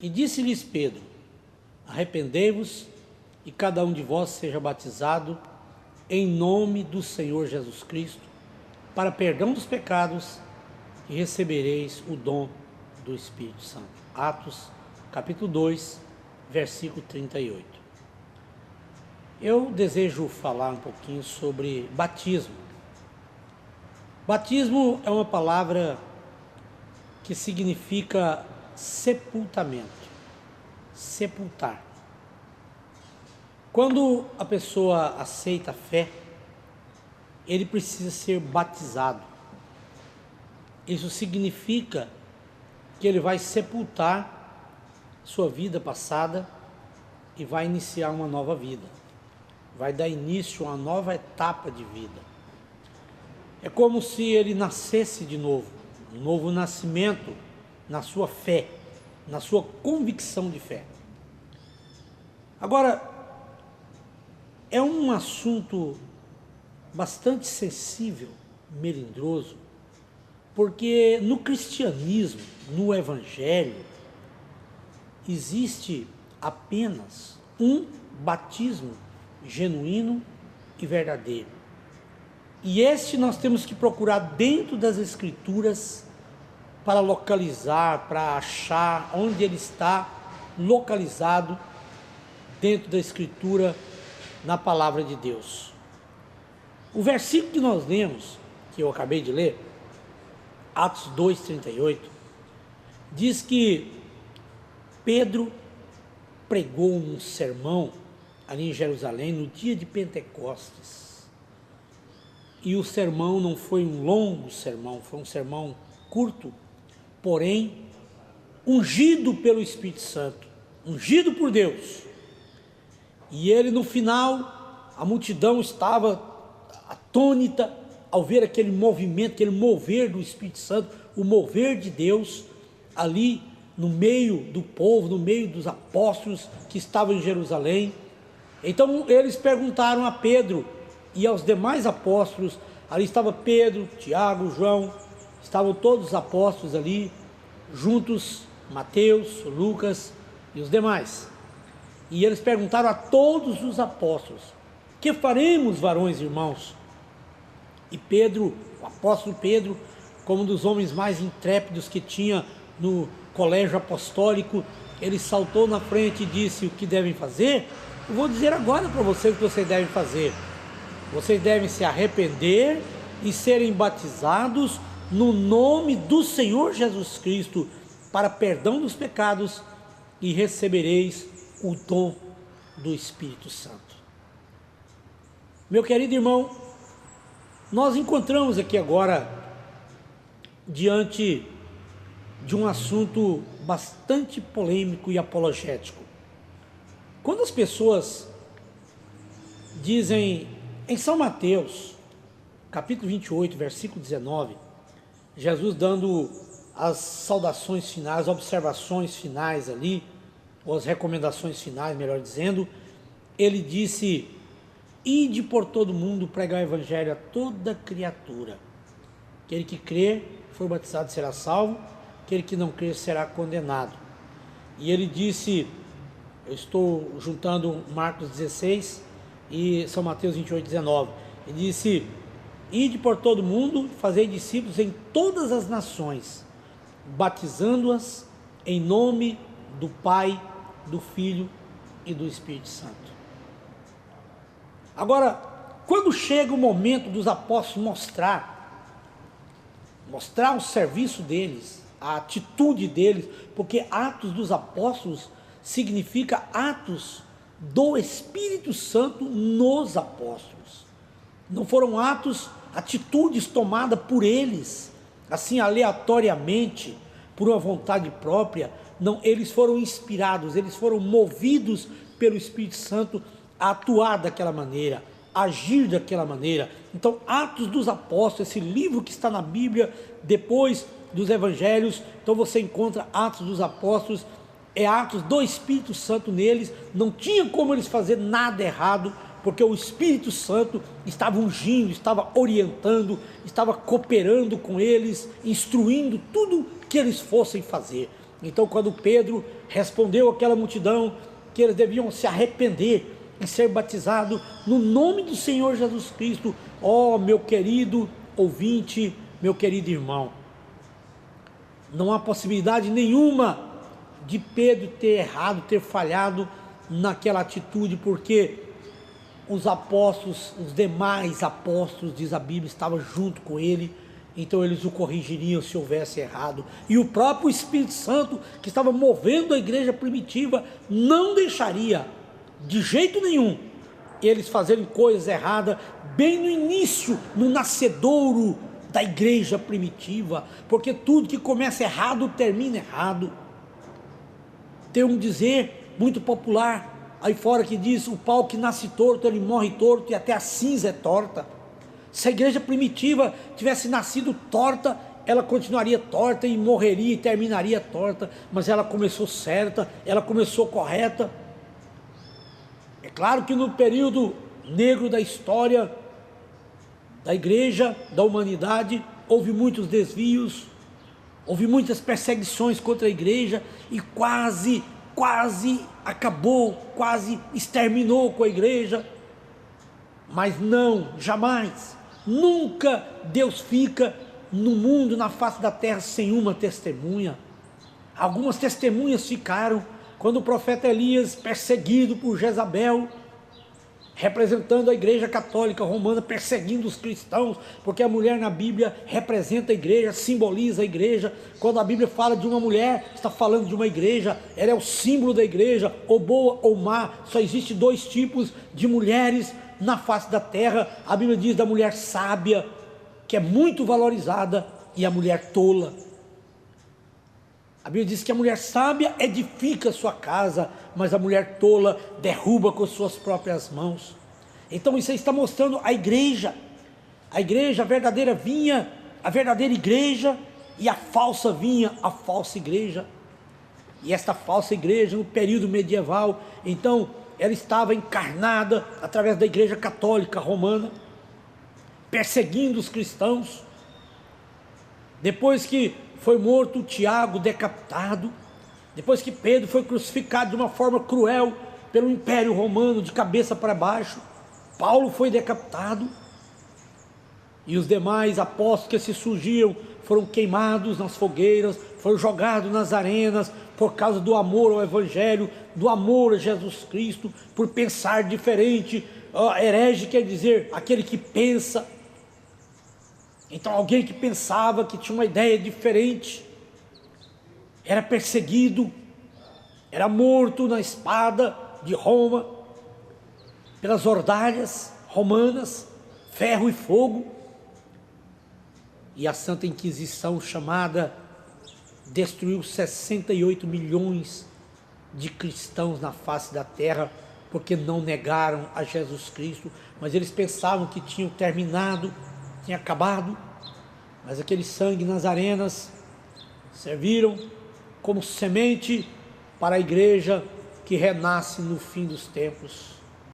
E disse-lhes Pedro: arrependei-vos e cada um de vós seja batizado em nome do Senhor Jesus Cristo, para perdão dos pecados, e recebereis o dom do Espírito Santo. Atos, capítulo 2, versículo 38. Eu desejo falar um pouquinho sobre batismo. Batismo é uma palavra que significa sepultamento, sepultar. Quando a pessoa aceita a fé, ele precisa ser batizado. Isso significa que ele vai sepultar sua vida passada e vai iniciar uma nova vida. Vai dar início a uma nova etapa de vida. É como se ele nascesse de novo, um novo nascimento na sua fé, na sua convicção de fé. Agora, é um assunto bastante sensível, melindroso, porque no cristianismo, no evangelho, existe apenas um batismo genuíno e verdadeiro. E este nós temos que procurar dentro das Escrituras para localizar, para achar onde ele está localizado dentro da Escritura, na palavra de Deus. O versículo que nós lemos, que eu acabei de ler, Atos 2,38, diz que Pedro pregou um sermão ali em Jerusalém no dia de Pentecostes. E o sermão não foi um longo sermão, foi um sermão curto, porém ungido pelo Espírito Santo, ungido por Deus. E ele no final, a multidão estava atônita ao ver aquele movimento, aquele mover do Espírito Santo, o mover de Deus ali no meio do povo, no meio dos apóstolos que estavam em Jerusalém. Então eles perguntaram a Pedro e aos demais apóstolos, ali estava Pedro, Tiago, João, estavam todos os apóstolos ali, juntos, Mateus, Lucas e os demais. E eles perguntaram a todos os apóstolos: que faremos, varões e irmãos? E Pedro, o apóstolo Pedro, como um dos homens mais intrépidos que tinha no colégio apostólico, ele saltou na frente e disse: o que devem fazer? Eu vou dizer agora para vocês o que vocês devem fazer. Vocês devem se arrepender e serem batizados no nome do Senhor Jesus Cristo, para perdão dos pecados, e recebereis o dom do Espírito Santo. Meu querido irmão, nós encontramos aqui agora diante de um assunto bastante polêmico e apologético. Quando as pessoas dizem em São Mateus, capítulo 28, versículo 19, Jesus dando as saudações finais, as observações finais ali, ou as recomendações finais, melhor dizendo, ele disse: ide por todo mundo pregar o evangelho a toda criatura. Aquele que crer, for batizado, será salvo; aquele que não crer, será condenado. E ele disse, eu estou juntando Marcos 16 e São Mateus 28, 19, ele disse: ide por todo mundo, fazei discípulos em todas as nações, batizando-as em nome do Pai, do Filho e do Espírito Santo. Agora, quando chega o momento dos apóstolos mostrar o serviço deles, a atitude deles, porque Atos dos Apóstolos significa atos do Espírito Santo nos apóstolos. Não foram atitudes tomadas por eles, assim aleatoriamente, por uma vontade própria. Não, eles foram inspirados, eles foram movidos pelo Espírito Santo a atuar daquela maneira, agir daquela maneira. Então, Atos dos Apóstolos, esse livro que está na Bíblia, depois dos Evangelhos, então você encontra Atos dos Apóstolos, é Atos do Espírito Santo neles. Não tinha como eles fazer nada errado, porque o Espírito Santo estava ungindo, estava orientando, estava cooperando com eles, instruindo tudo que eles fossem fazer. Então, quando Pedro respondeu àquela multidão que eles deviam se arrepender e ser batizados no nome do Senhor Jesus Cristo, ó meu querido ouvinte, meu querido irmão, não há possibilidade nenhuma de Pedro ter errado, ter falhado naquela atitude, porque os apóstolos, os demais apóstolos, diz a Bíblia, estavam junto com ele, então eles o corrigiriam se houvesse errado, e o próprio Espírito Santo, que estava movendo a igreja primitiva, não deixaria, de jeito nenhum, eles fazerem coisas erradas, bem no início, no nascedouro da igreja primitiva, porque tudo que começa errado, termina errado. Tem um dizer muito popular aí fora que diz: o pau que nasce torto, ele morre torto, e até a cinza é torta. Se a igreja primitiva tivesse nascido torta, ela continuaria torta e morreria e terminaria torta, mas ela começou certa, ela começou correta. É claro que no período negro da história da igreja, da humanidade, houve muitos desvios, houve muitas perseguições contra a igreja, e quase acabou, quase exterminou com a igreja. Mas não, jamais, nunca Deus fica no mundo, na face da terra, sem uma testemunha. Algumas testemunhas ficaram quando o profeta Elias, perseguido por Jezabel, representando a igreja católica romana, perseguindo os cristãos, porque a mulher na Bíblia representa a igreja, simboliza a igreja. Quando a Bíblia fala de uma mulher, está falando de uma igreja, ela é o símbolo da igreja, ou boa ou má. Só existe dois tipos de mulheres na face da terra. A Bíblia diz da mulher sábia, que é muito valorizada, e a mulher tola. A Bíblia diz que a mulher sábia edifica sua casa, mas a mulher tola derruba com suas próprias mãos. Então isso aí está mostrando a igreja a verdadeira vinha, a verdadeira igreja, e a falsa vinha, a falsa igreja. E esta falsa igreja, no período medieval, então, ela estava encarnada através da igreja católica romana, perseguindo os cristãos. Depois que foi morto Tiago, decapitado, depois que Pedro foi crucificado de uma forma cruel pelo Império Romano, de cabeça para baixo, Paulo foi decapitado, e os demais apóstolos que se surgiam foram queimados nas fogueiras, foram jogados nas arenas, por causa do amor ao Evangelho, do amor a Jesus Cristo, por pensar diferente. Herege quer dizer aquele que pensa. Então alguém que pensava, que tinha uma ideia diferente, era perseguido, era morto na espada de Roma, pelas ordalhas romanas, ferro e fogo. E a Santa Inquisição chamada destruiu 68 milhões de cristãos na face da terra, porque não negaram a Jesus Cristo, mas eles pensavam que tinham terminado, tinha acabado, mas aquele sangue nas arenas serviram como semente para a igreja que renasce no fim dos tempos.